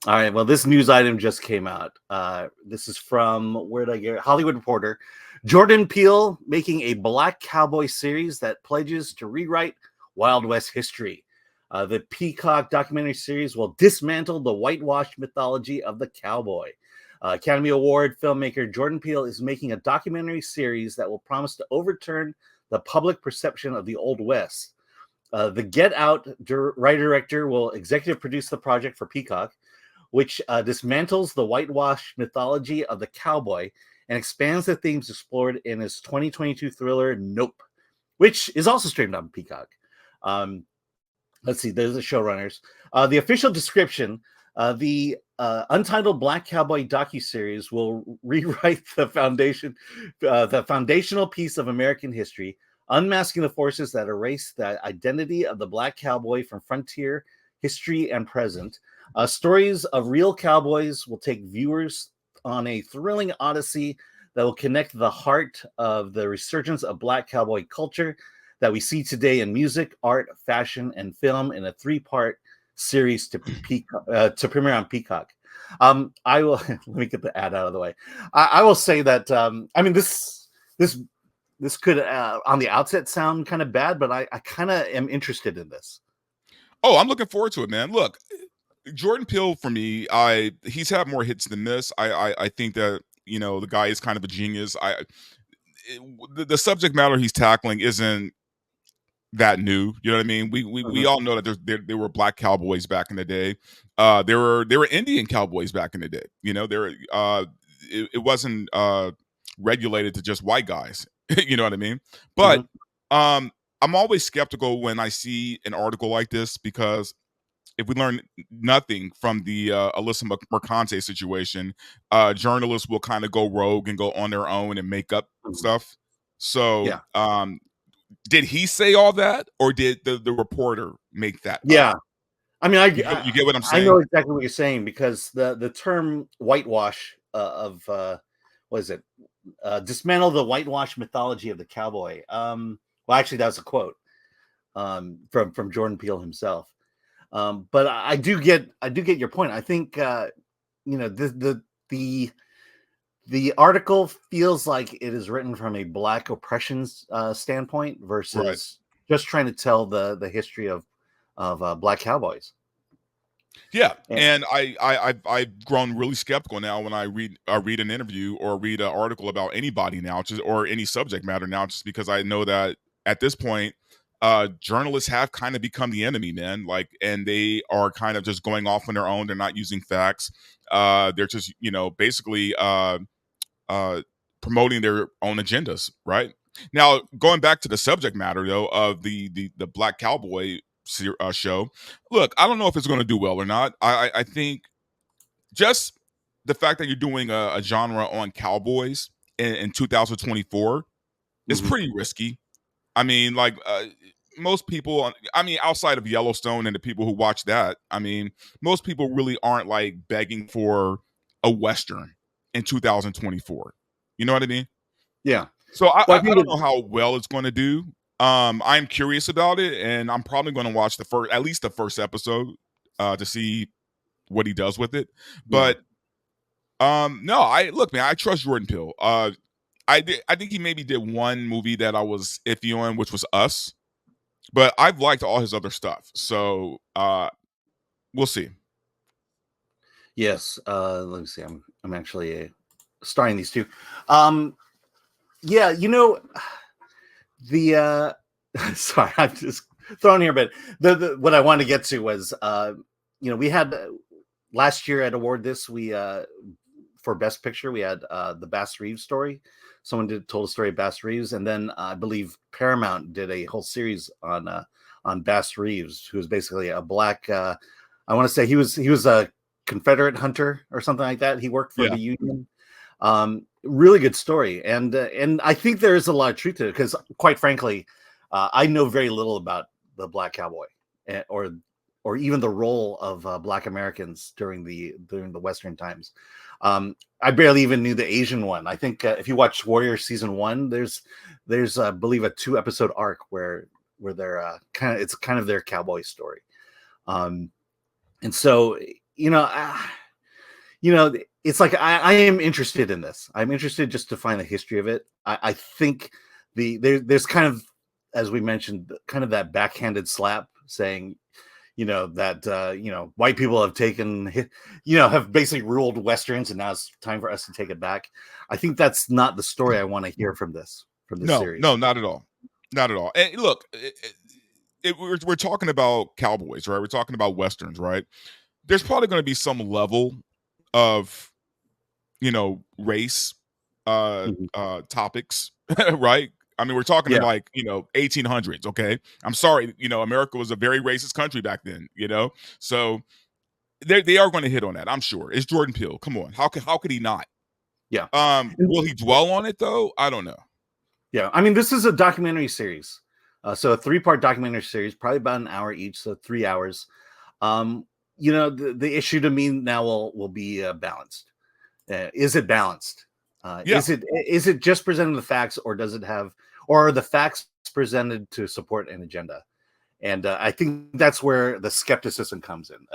All right. Well, this news item just came out. This is from where did I get it? Hollywood Reporter. Jordan Peele making a Black Cowboy series that pledges to rewrite Wild West history. The Peacock documentary series will dismantle the whitewashed mythology of the cowboy. Academy Award filmmaker Jordan Peele is making a documentary series that will promise to overturn the public perception of the Old West. The Get Out writer director will executive produce the project for Peacock, which dismantles the whitewashed mythology of the cowboy and expands the themes explored in his 2022 thriller Nope, which is also streamed on Peacock. Let's see, there's the showrunners. The official description, the untitled Black Cowboy docuseries will rewrite the foundational piece of American history, unmasking the forces that erase the identity of the Black cowboy from frontier history and present. Stories of real cowboys will take viewers on a thrilling odyssey that will connect the heart of the resurgence of Black cowboy culture that we see today in music, art, fashion, and film in a 3-part series to premiere on Peacock. I will let me get the ad out of the way. I will say that I mean this could on the outset sound kind of bad, but I kind of am interested in this. Oh, I'm looking forward to it, man. Look, Jordan Peele for me, he's had more hits than this. I think that the guy is kind of a genius. The subject matter he's tackling isn't that new. You know what I mean? We all know that there were Black cowboys back in the day. There were Indian cowboys back in the day. It wasn't regulated to just white guys. You know what I mean? But I'm always skeptical when I see an article like this, because if we learn nothing from the Alyssa Mercante situation, journalists will kind of go rogue and go on their own and make up stuff. So, did he say all that, or did the reporter make that up? I mean, you get what I'm saying? I know exactly what you're saying, because the term whitewash of what is it? Dismantle the whitewash mythology of the cowboy. Well, actually, that was a quote from Jordan Peele himself. But I do get your point. I think the article feels like it is written from a Black oppression standpoint versus just trying to tell the history of Black cowboys. Yeah, and I've grown really skeptical now when I read an interview or read an article about anybody now, or any subject matter now, just because I know that at this point, journalists have kind of become the enemy, man. And they are kind of just going off on their own. They're not using facts. They're just basically promoting their own agendas. Right now, going back to the subject matter though of the Black Cowboy show. Look, I don't know if it's going to do well or not. I think just the fact that you're doing a genre on cowboys in 2024 is pretty risky. I mean, most people, outside of Yellowstone and the people who watch that, most people really aren't begging for a Western in 2024. You know what I mean? Yeah. So I don't know how well it's going to do. I'm curious about it, and I'm probably going to watch at least the first episode to see what he does with it. But no, man, I trust Jordan Peele. I think he maybe did one movie that I was iffy on, which was Us. But I've liked all his other stuff, so we'll see. Yes, let me see. I'm actually starting these two. Yeah, the sorry, I'm just thrown here, but the what I wanted to get to was we had last year at Award we for Best Picture we had the Bass Reeves story. Someone told a story of Bass Reeves, and then I believe Paramount did a whole series on Bass Reeves, who was basically a Black. I want to say he was a Confederate hunter or something like that. He worked for the Union. Really good story, and I think there is a lot of truth to it, because quite frankly, I know very little about the Black cowboy or even the role of Black Americans during the Western times. I barely even knew the Asian one. I think if you watch Warrior season 1, there's I believe a 2-episode arc where they're it's kind of their cowboy story. And so you know, it's like I am interested in this. I'm interested just to find the history of it. I think there's kind of, as we mentioned, kind of that backhanded slap saying, that white people have taken, have basically ruled Westerns, and now it's time for us to take it back. I think that's not the story I want to hear from this series. No, not at all, not at all. And look, we're talking about cowboys, right? We're talking about Westerns, right? There's probably going to be some level of race topics, right? I mean, we're talking Yeah. like 1800s. Okay, I'm sorry, America was a very racist country back then, so they are going to hit on that. I'm sure. It's Jordan Peele. Come on, how could he not? Yeah. Will he dwell on it though? I don't know. Yeah, I mean, this is a documentary series, so a 3-part documentary series, probably about an hour each, so 3 hours. The issue to me now will be balanced. Is it balanced? Yeah. Is it just presenting the facts, or does it have, or are the facts presented to support an agenda? And I think that's where the skepticism comes in.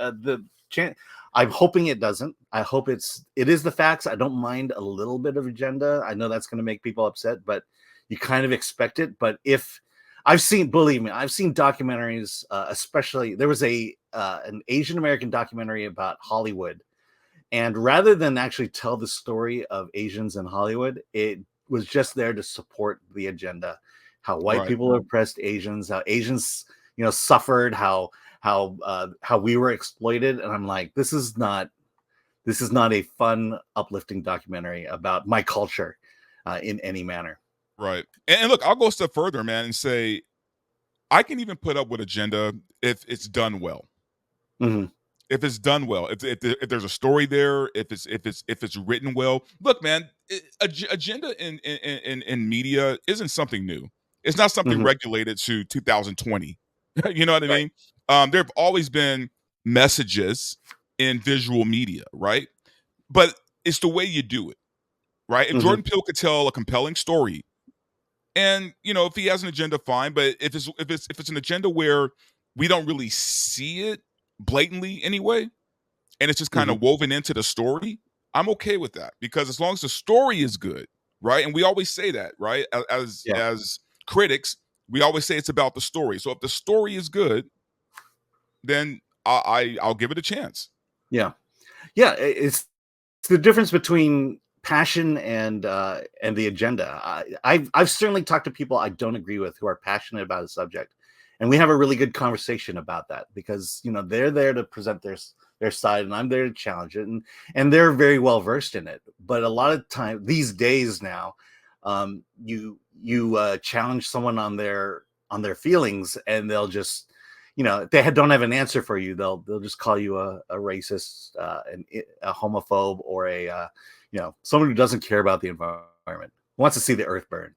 I'm hoping it doesn't. I hope it is the facts. I don't mind a little bit of agenda. I know that's going to make people upset, but you kind of expect it. But believe me, I've seen documentaries, especially there was an Asian American documentary about Hollywood. And rather than actually tell the story of Asians in Hollywood, it was just there to support the agenda. How white people oppressed Asians, how Asians, suffered, how we were exploited. And I'm like, this is not a fun, uplifting documentary about my culture in any manner. Right. And look, I'll go a step further, man, and say I can even put up with agenda if it's done well. Mm-hmm. If it's done well, if there's a story there, if it's written well. Look, man, agenda in media isn't something new. It's not something regulated to 2020. You know what I mean? There have always been messages in visual media, right? But it's the way you do it, right? If Jordan Peele could tell a compelling story, and if he has an agenda, fine. But if it's an agenda where we don't really see it blatantly anyway, and it's just kind of woven into the story, I'm okay with that, because as long as the story is good, right? And we always say that, right? As critics, we always say it's about the story. So if the story is good, then I'll give it a chance. Yeah. It's the difference between passion and the agenda. I've certainly talked to people I don't agree with who are passionate about a subject, and we have a really good conversation about that, because they're there to present their side, and I'm there to challenge it, and they're very well versed in it. But a lot of time these days now, you challenge someone on their feelings, and they'll just if they don't have an answer for you, they'll just call you a racist, a homophobe, or a someone who doesn't care about the environment, who wants to see the earth burn.